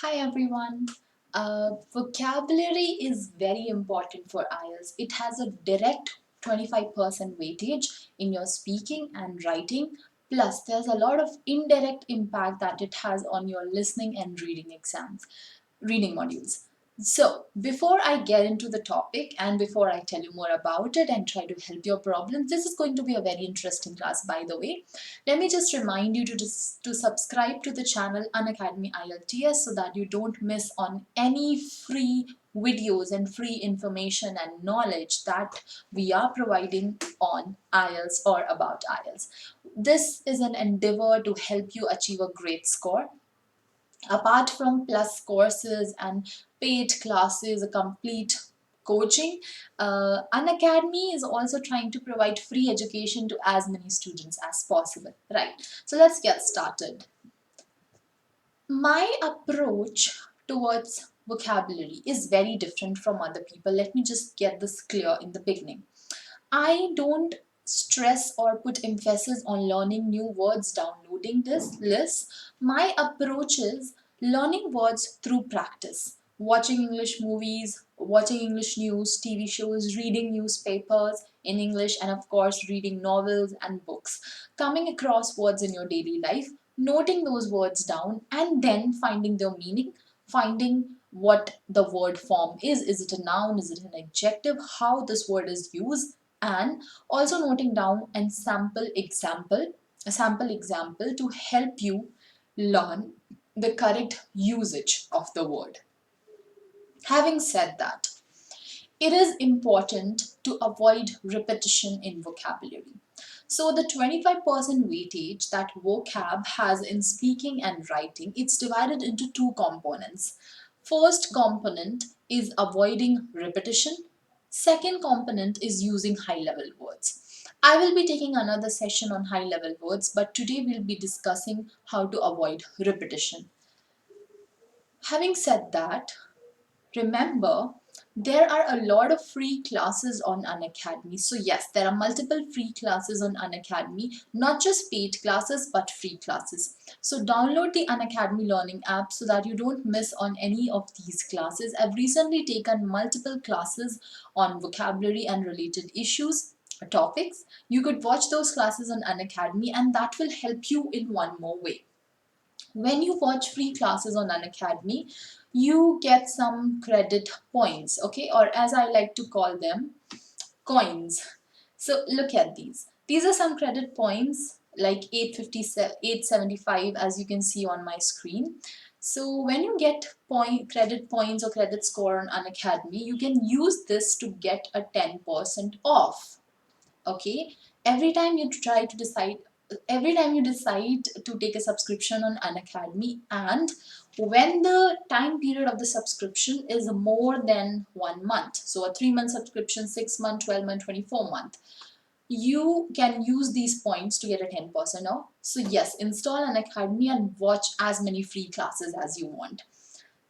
Hi everyone. Vocabulary is very important for IELTS. It has a direct 25% weightage in your speaking and writing. Plus, there's a lot of indirect impact that it has on your listening and reading exams, reading modules. So, before I get into the topic and before I tell you more about it and try to help your problems, this is going to be a very interesting class, by the way. Let me just remind you to subscribe to the channel Unacademy IELTS so that you don't miss on any free videos and free information and knowledge that we are providing on IELTS or about IELTS. This is an endeavor to help you achieve a great score. Apart from plus courses and paid classes, a complete coaching, Unacademy is also trying to provide free education to as many students as possible. Right, so let's get started. My approach towards vocabulary is very different from other people. Let me just get this clear in the beginning. I don't stress or put emphasis on learning new words, downloading this list. My approach is learning words through practice, watching English movies, watching English news, TV shows, reading newspapers in English, and of course, reading novels and books, coming across words in your daily life, noting those words down, and then finding their meaning, finding what the word form is. Is it a noun? Is it an adjective? How this word is used, and also noting down and a sample example to help you learn the correct usage of the word. Having said that, it is important to avoid repetition in vocabulary. So the 25% weightage that vocab has in speaking and writing, it's divided into two components. First component is avoiding repetition. Second component is using high-level words. I will be taking another session on high-level words, but today we'll be discussing how to avoid repetition. Having said that, remember, there are a lot of free classes on Unacademy. So yes, there are multiple free classes on Unacademy, not just paid classes, but free classes. So download the Unacademy Learning app so that you don't miss on any of these classes. I've recently taken multiple classes on vocabulary and related issues, topics. You could watch those classes on Unacademy and that will help you in one more way. When you watch free classes on Unacademy, you get some credit points, okay, or as I like to call them, coins. So look at these. These are some credit points like 857, 875 as you can see on my screen. So when you get credit points or credit score on Unacademy, you can use this to get a 10% off. Okay, every time you try to decide every time you decide to take a subscription on Unacademy, and when the time period of the subscription is more than 1 month, so a 3-month subscription, 6-month, 12-month, 24-month, you can use these points to get a 10% off. So yes, install Unacademy and watch as many free classes as you want.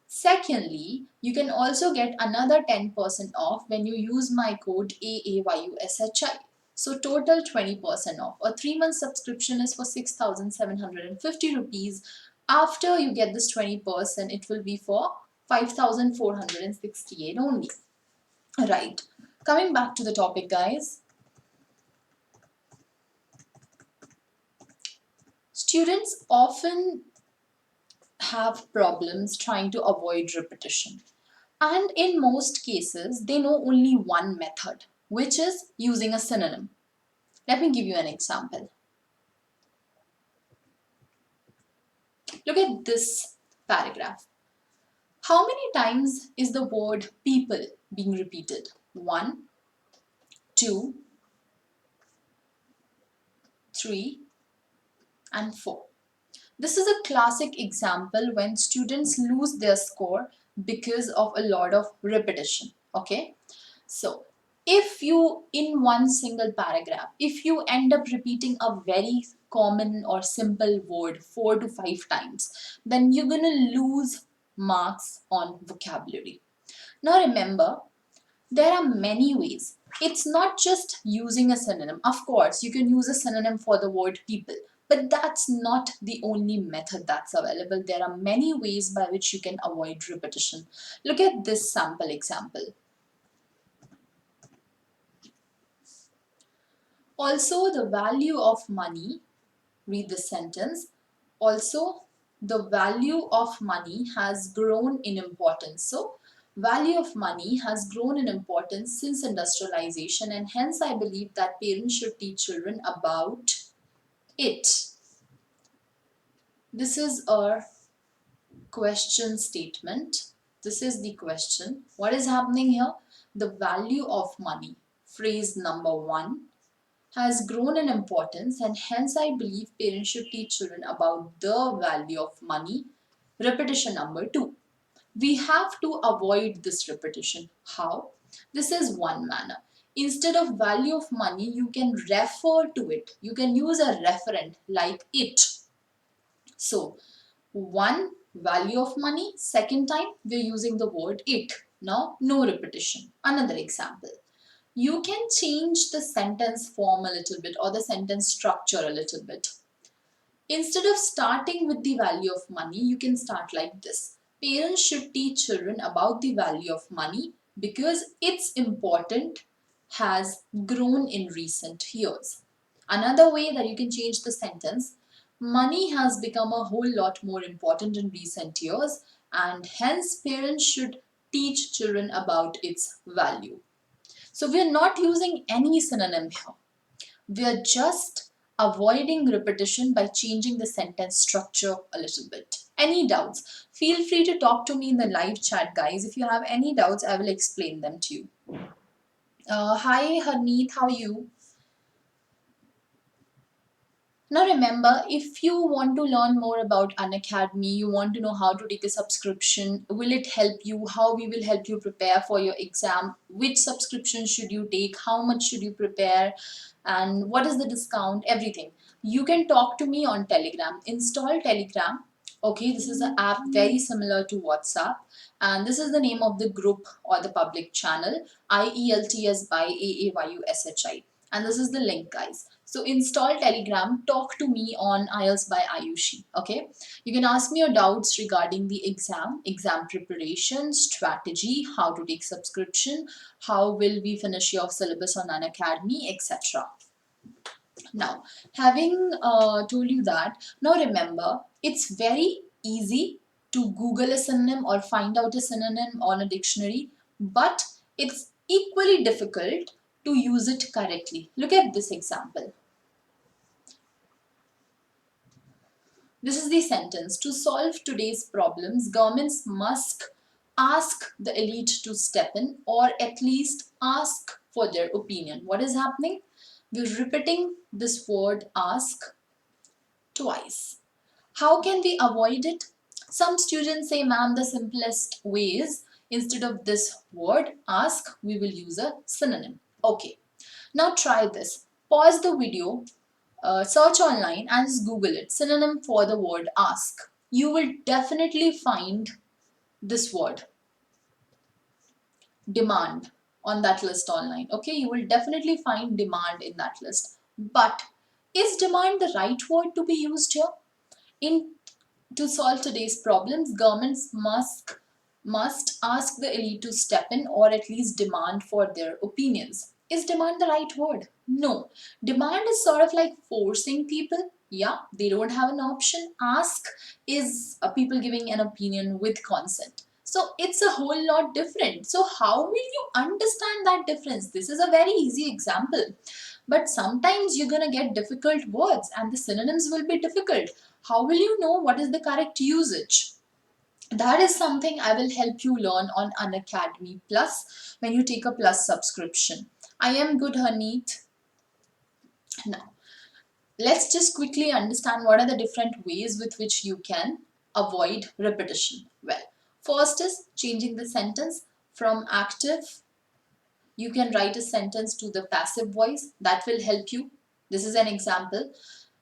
Secondly, you can also get another 10% off when you use my code AAYUSHI. So total 20% off. A 3-month subscription is for 6,750 rupees. After you get this 20%, it will be for 5,468 only. Right. Coming back to the topic, guys. Students often have problems trying to avoid repetition. And in most cases, they know only one method, which is using a synonym. Let me give you an example. Look at this paragraph. How many times is the word people being repeated? 1, 2, 3, and 4. This is a classic example when students lose their score because of a lot of repetition. Okay, so if you, in one single paragraph, if you end up repeating a very common or simple word 4 to 5 times, then you're going to lose marks on vocabulary. Now remember, there are many ways. It's not just using a synonym. Of course, you can use a synonym for the word people, But that's not the only method that's available. There are many ways by which you can avoid repetition. Look at this sample example. Also, the value of money, read the sentence. Also, the value of money has grown in importance. So, value of money has grown in importance since industrialization, and hence I believe that parents should teach children about it. This is a question statement. This is the question. What is happening here? The value of money, phrase number 1, has grown in importance, and hence I believe parents should teach children about the value of money. Repetition number 2. We have to avoid this repetition. How? This is one manner. Instead of value of money, you can refer to it. You can use a referent like it. So, one, value of money. Second time, we're using the word it. Now, no repetition. Another example. You can change the sentence form a little bit or the sentence structure a little bit. Instead of starting with the value of money, you can start like this. Parents should teach children about the value of money because its importance has grown in recent years. Another way that you can change the sentence, money has become a whole lot more important in recent years, and hence parents should teach children about its value. So we are not using any synonym here. We are just avoiding repetition by changing the sentence structure a little bit. Any doubts? Feel free to talk to me in the live chat, guys. If you have any doubts, I will explain them to you. Hi, Harneet, how are you? Now remember, if you want to learn more about Unacademy, you want to know how to take a subscription, will it help you, how we will help you prepare for your exam, which subscription should you take, how much should you prepare, and what is the discount, everything. You can talk to me on Telegram. Install Telegram. Okay, this is an app very similar to WhatsApp, and this is the name of the group or the public channel, IELTS by AAYUSHI. And this is the link, guys. So install Telegram, talk to me on IELTS by Aayushi. Okay, you can ask me your doubts regarding the exam preparation, strategy, how to take subscription, how will we finish your syllabus on Unacademy, etc. Now, having told you that, now remember, it's very easy to Google a synonym or find out a synonym on a dictionary, but it's equally difficult to use it correctly. Look at this example. This is the sentence. To solve today's problems, governments must ask the elite to step in or at least ask for their opinion. What is happening? We're repeating this word ask twice. How can we avoid it? Some students say, ma'am, the simplest way is instead of this word ask, we will use a synonym. Okay, now try this. Pause the video, search online and just Google it. Synonym for the word ask. You will definitely find this word, demand, on that list online. Okay, you will definitely find demand in that list. But is demand the right word to be used here? In To solve today's problems, governments must ask the elite to step in or at least demand for their opinions. Is demand the right word? No. Demand is sort of like forcing people. Yeah, they don't have an option. Ask is people giving an opinion with consent. So it's a whole lot different. So how will you understand that difference? This is a very easy example. But sometimes you're going to get difficult words and the synonyms will be difficult. How will you know what is the correct usage? That is something I will help you learn on Unacademy Plus when you take a Plus subscription. I am good, Harneet. Now, let's just quickly understand what are the different ways with which you can avoid repetition. Well, first is changing the sentence from active. You can write a sentence to the passive voice. That will help you. This is an example.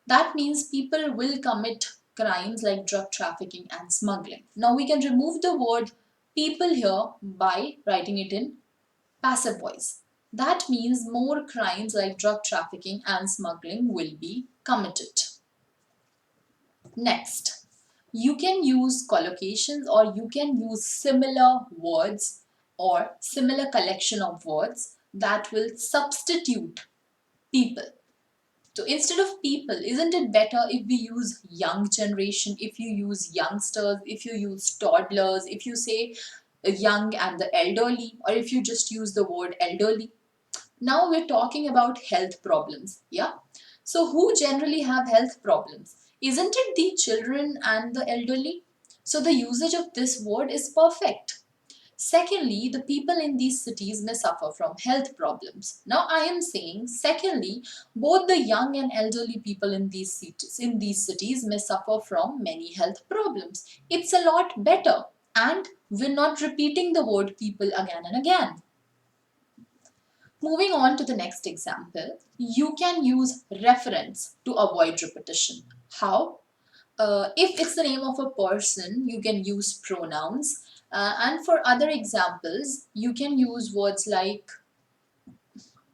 That means people will commit crimes like drug trafficking and smuggling. Now we can remove the word people here by writing it in passive voice. That means more crimes like drug trafficking and smuggling will be committed. Next, you can use collocations, or you can use similar words or similar collection of words that will substitute people. So instead of people, isn't it better if we use young generation, if you use youngsters, if you use toddlers, if you say young and the elderly, or if you just use the word elderly? Now we're talking about health problems, yeah? So who generally have health problems? Isn't it the children and the elderly? So the usage of this word is perfect. Secondly, the people in these cities may suffer from health problems. Now I am saying, secondly, both the young and elderly people in these cities may suffer from many health problems. It's a lot better, and we're not repeating the word people again and again. Moving on to the next example, you can use reference to avoid repetition. How? If it's the name of a person, you can use pronouns. And for other examples, you can use words like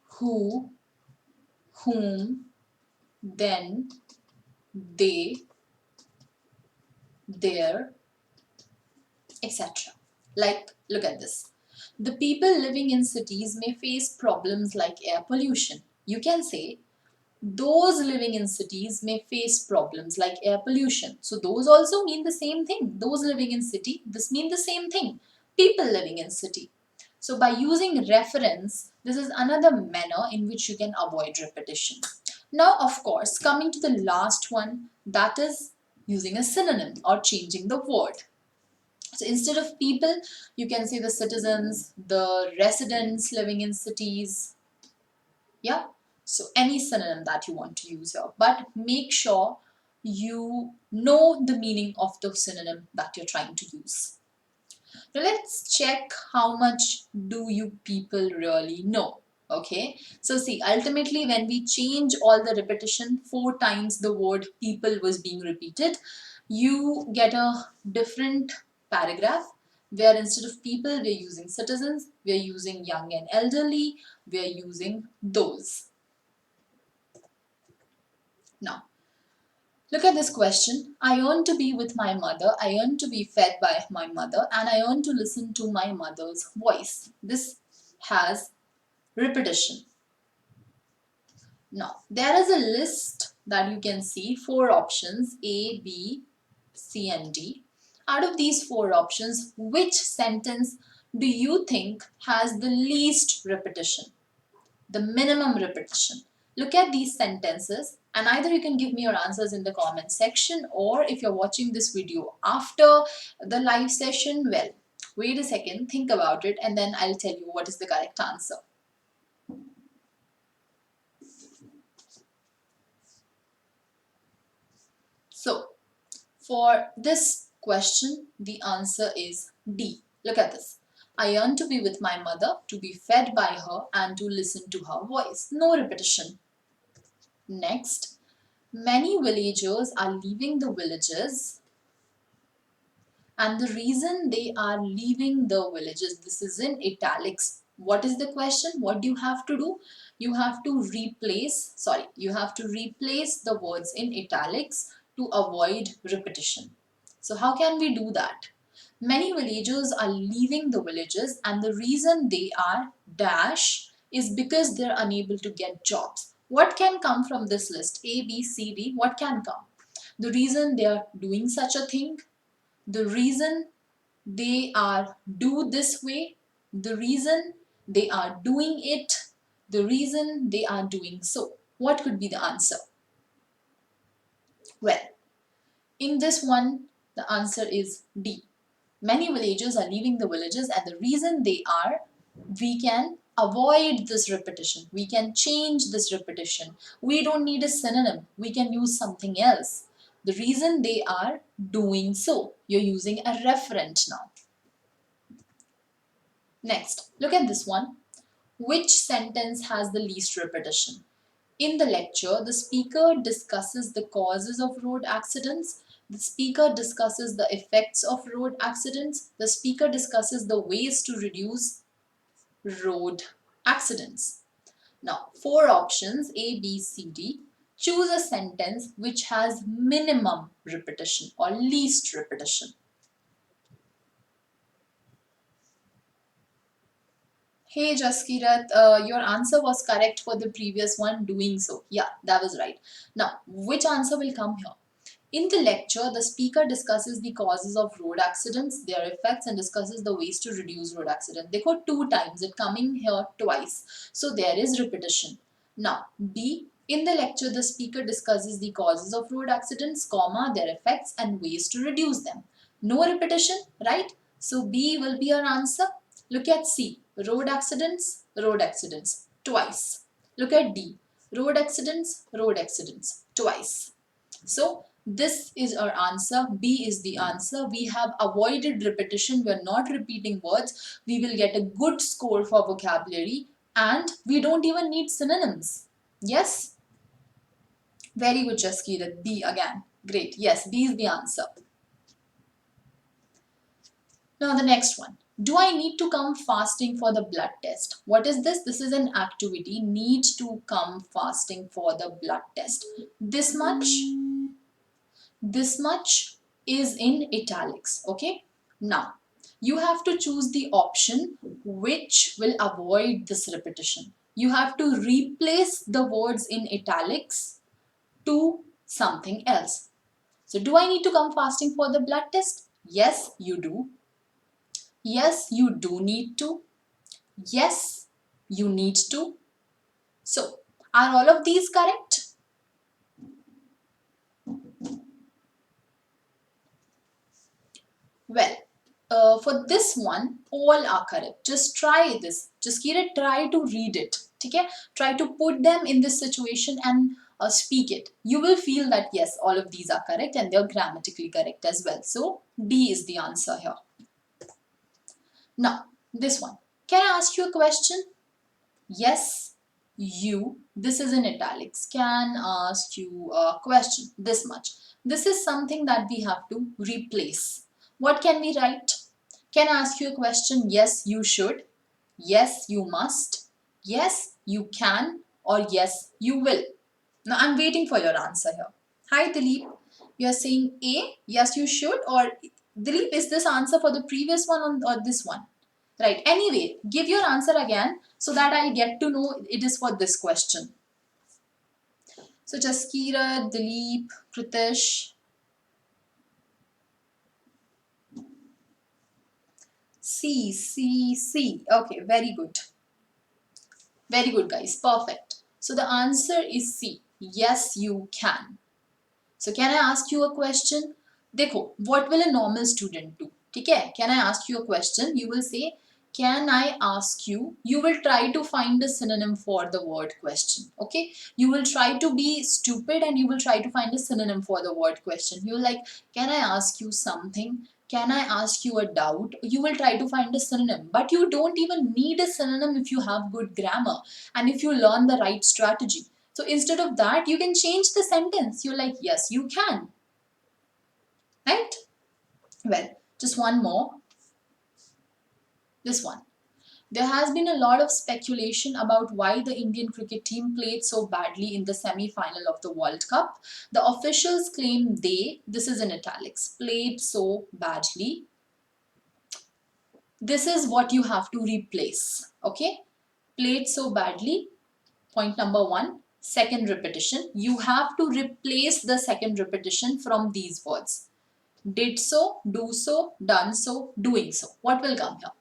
who, whom, then, they, their, etc. Like, look at this. The people living in cities may face problems like air pollution. You can say, those living in cities may face problems like air pollution. So those also mean the same thing. Those living in city, this mean the same thing. People living in city. So by using reference, this is another manner in which you can avoid repetition. Now, of course, coming to the last one, that is using a synonym or changing the word. So instead of people, you can say the citizens, the residents living in cities, yeah. So any synonym that you want to use here, but make sure you know the meaning of the synonym that you're trying to use. Now let's check how much do you people really know. Okay, so see, ultimately when we change all the repetition, 4 times the word people was being repeated, you get a different paragraph where instead of people we're using citizens, we're using young and elderly, we're using those. Now, look at this question. I earn to be with my mother, I earn to be fed by my mother, and I earn to listen to my mother's voice. This has repetition. Now, there is a list that you can see, 4 options, A, B, C, and D. Out of these 4 options, which sentence do you think has the least repetition? The minimum repetition. Look at these sentences, and either you can give me your answers in the comment section, or if you're watching this video after the live session, well, wait a second, think about it, and then I'll tell you what is the correct answer. So, for this question, the answer is D. Look at this. I yearn to be with my mother, to be fed by her, and to listen to her voice. No repetition. Next, many villagers are leaving the villages, and the reason they are leaving the villages, this is in italics. What is the question? What do you have to do? You have to replace the words in italics to avoid repetition. So how can we do that? Many villagers are leaving the villages, and the reason they are dash is because they're unable to get jobs. What can come from this list? A, B, C, D. What can come? The reason they are doing such a thing, the reason they are do this way, the reason they are doing it, the reason they are doing so. What could be the answer? Well, in this one, the answer is D. Many villagers are leaving the villages, and the reason they are, we can avoid this repetition. We can change this repetition. We don't need a synonym. We can use something else. The reason they are doing so. You're using a referent now. Next, look at this one. Which sentence has the least repetition? In the lecture, the speaker discusses the causes of road accidents. The speaker discusses the effects of road accidents. The speaker discusses the ways to reduce road accidents. Now, 4 options, A, B, C, D. Choose a sentence which has minimum repetition or least repetition. Hey Jaskirat, your answer was correct for the previous one, doing so. Yeah, that was right. Now, which answer will come here? In the lecture, the speaker discusses the causes of road accidents, their effects, and discusses the ways to reduce road accident. They go two times, it coming here twice. So there is repetition. Now, B. In the lecture, the speaker discusses the causes of road accidents, comma, their effects, and ways to reduce them. No repetition, right? So B will be our answer. Look at C. Road accidents, twice. Look at D. Road accidents, twice. So this is our answer. B is the answer. We have avoided repetition. We are not repeating words. We will get a good score for vocabulary and we don't even need synonyms. Yes? Very good, Jaskirat. B again. Great. Yes, B is the answer. Now the next one. Do I need to come fasting for the blood test? What is this? This is an activity. Need to come fasting for the blood test. This much is in italics. Okay. Now you have to choose the option which will avoid this repetition. You have to replace the words in italics to something else. So do I need to come fasting for the blood test? Yes, you do. Yes, you do need to. Yes, you need to. So, are all of these correct? Well, for this one, all are correct. Just try this. Just try to read it. Okay? Try to put them in this situation and speak it. You will feel that yes, all of these are correct and they are grammatically correct as well. So, D is the answer here. Now, this one. Can I ask you a question? Yes, you, this is in italics, can ask you a question, this much. This is something that we have to replace. What can we write? Can I ask you a question? Yes, you should. Yes, you must. Yes, you can. Or yes, you will. Now I'm waiting for your answer here. Hi Dilip, you are saying A, yes you should, or Dilip, is this answer for the previous one or this one? Right. Anyway, give your answer again so that I'll get to know it is for this question. So Jaskira, Dilip, Pritish. C, C, C. Okay, very good. Very good, guys. Perfect. So the answer is C. Yes, you can. So can I ask you a question? देखो, what will a normal student do? ठीक है? Can I ask you a question? You will say, can I ask you? You will try to find a synonym for the word question. Okay? You will try to be stupid and you will try to find a synonym for the word question. You will like, can I ask you something? Can I ask you a doubt? You will try to find a synonym. But you don't even need a synonym if you have good grammar and if you learn the right strategy. So instead of that, you can change the sentence. You're like, yes, you can. Right? Well, just one more. This one. There has been a lot of speculation about why the Indian cricket team played so badly in the semi-final of the World Cup. The officials claim they, this is in italics, played so badly. This is what you have to replace. Okay? Played so badly. Point number one. Second repetition. You have to replace the second repetition from these words. Did so, do so, done so, doing so. What will come here?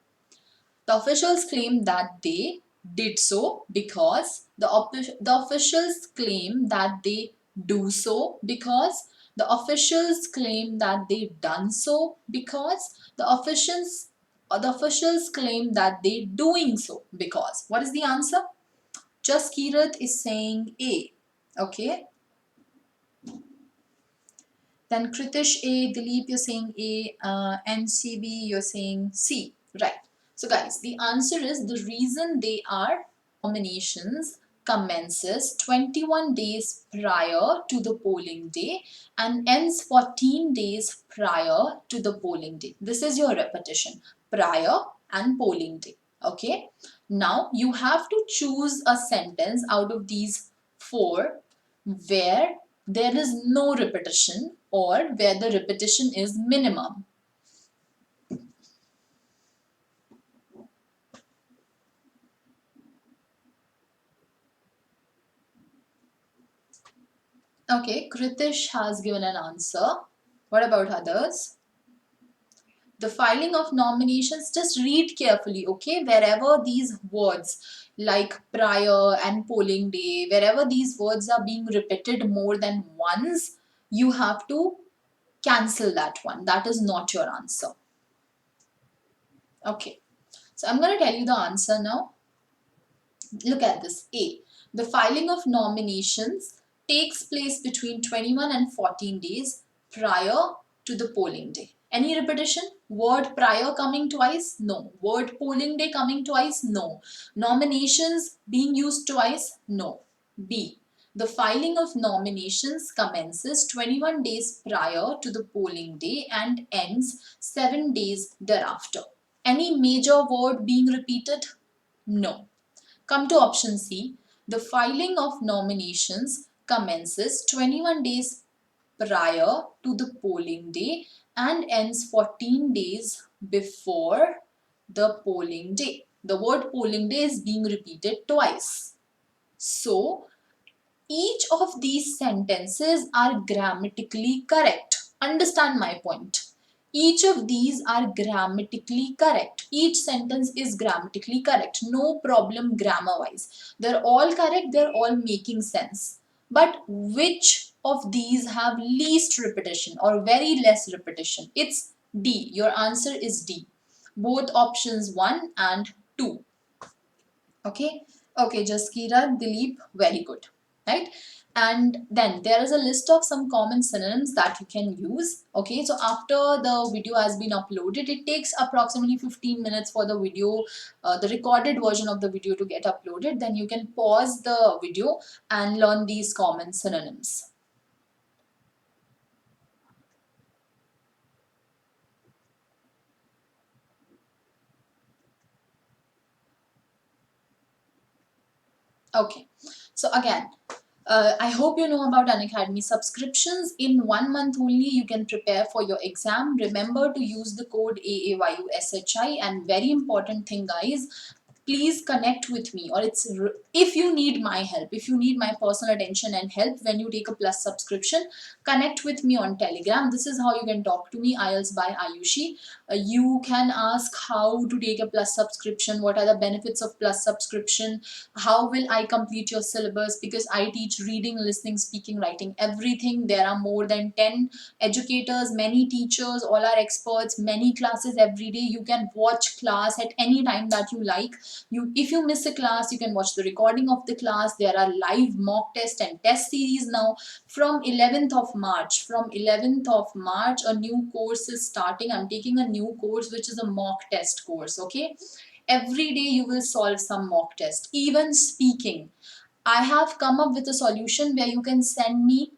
The officials claim that they did so because the officials claim that they do so because the officials claim that they done so because the officials claim that they doing so because. What is the answer? Just Kirat is saying A. Okay. Then Kritish A, Dilip you're saying A, NCB you're saying C. Right. So guys, the answer is the reason they are nominations commences 21 days prior to the polling day and ends 14 days prior to the polling day. This is your repetition, prior and polling day. Okay. Now you have to choose a sentence out of these four where there is no repetition or where the repetition is minimum. Okay, Kritish has given an answer. What about others? The filing of nominations, just read carefully, okay? Wherever these words like prior and polling day, wherever these words are being repeated more than once, you have to cancel that one. That is not your answer. Okay, so I'm going to tell you the answer now. Look at this. A. The filing of nominations takes place between 21 and 14 days prior to the polling day. Any repetition? Word prior coming twice? No. Word polling day coming twice? No. Nominations being used twice? No. B. The filing of nominations commences 21 days prior to the polling day and ends 7 days thereafter. Any major word being repeated? No. Come to option C. The filing of nominations commences 21 days prior to the polling day and ends 14 days before the polling day. The word polling day is being repeated twice. So, each of these sentences are grammatically correct. Understand my point. Each of these are grammatically correct. Each sentence is grammatically correct. No problem grammar wise. They're all correct. They're all making sense. But which of these have least repetition or very less repetition? It's D. Your answer is D. Both options 1 and 2. Okay, okay, Jaskira, Dilip, very good, right? And then there is a list of some common synonyms that you can use. Okay, so after the video has been uploaded, it takes approximately 15 minutes for the video, the recorded version of the video to get uploaded. Then you can pause the video and learn these common synonyms. Okay, so again, I hope you know about Unacademy subscriptions. In 1 month only, you can prepare for your exam. Remember to use the code AAYUSHI, and very important thing, guys, please connect with me, or if you need my help, if you need my personal attention and help when you take a plus subscription, connect with me on Telegram. This is how you can talk to me. IELTS by Aayushi. You can ask how to take a plus subscription, what are the benefits of plus subscription, how will I complete your syllabus, because I teach reading, listening, speaking, writing, everything. There are more than 10 educators, many teachers, all are experts, many classes every day. You can watch class at any time that you like. If you miss a class, you can watch the recording of the class. There are live mock test and test series now. From 11th of March, a new course is starting. I'm taking a new course which is a mock test course. Okay, every day you will solve some mock test. Even speaking, I have come up with a solution where you can send me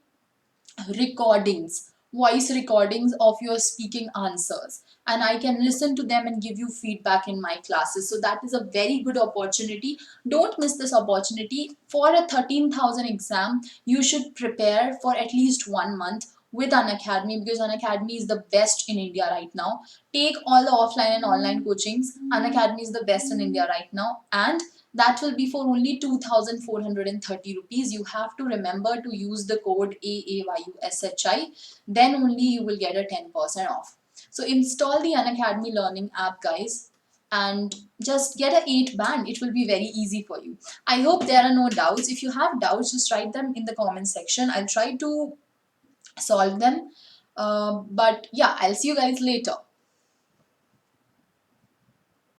recordings, voice recordings of your speaking answers, and I can listen to them and give you feedback in my classes. So that is a very good opportunity. Don't miss this opportunity. For a 13,000 exam, you should prepare for at least 1 month with Unacademy, because Unacademy is the best in India right now. Take all the offline and online coachings. Unacademy is the best in India right now, and that will be for only 2,430 rupees. You have to remember to use the code AAYUSHI. Then only you will get a 10% off. So install the Unacademy Learning app, guys, and just get a 8 band. It will be very easy for you. I hope there are no doubts. If you have doubts, just write them in the comment section. I'll try to solve them. But yeah, I'll see you guys later.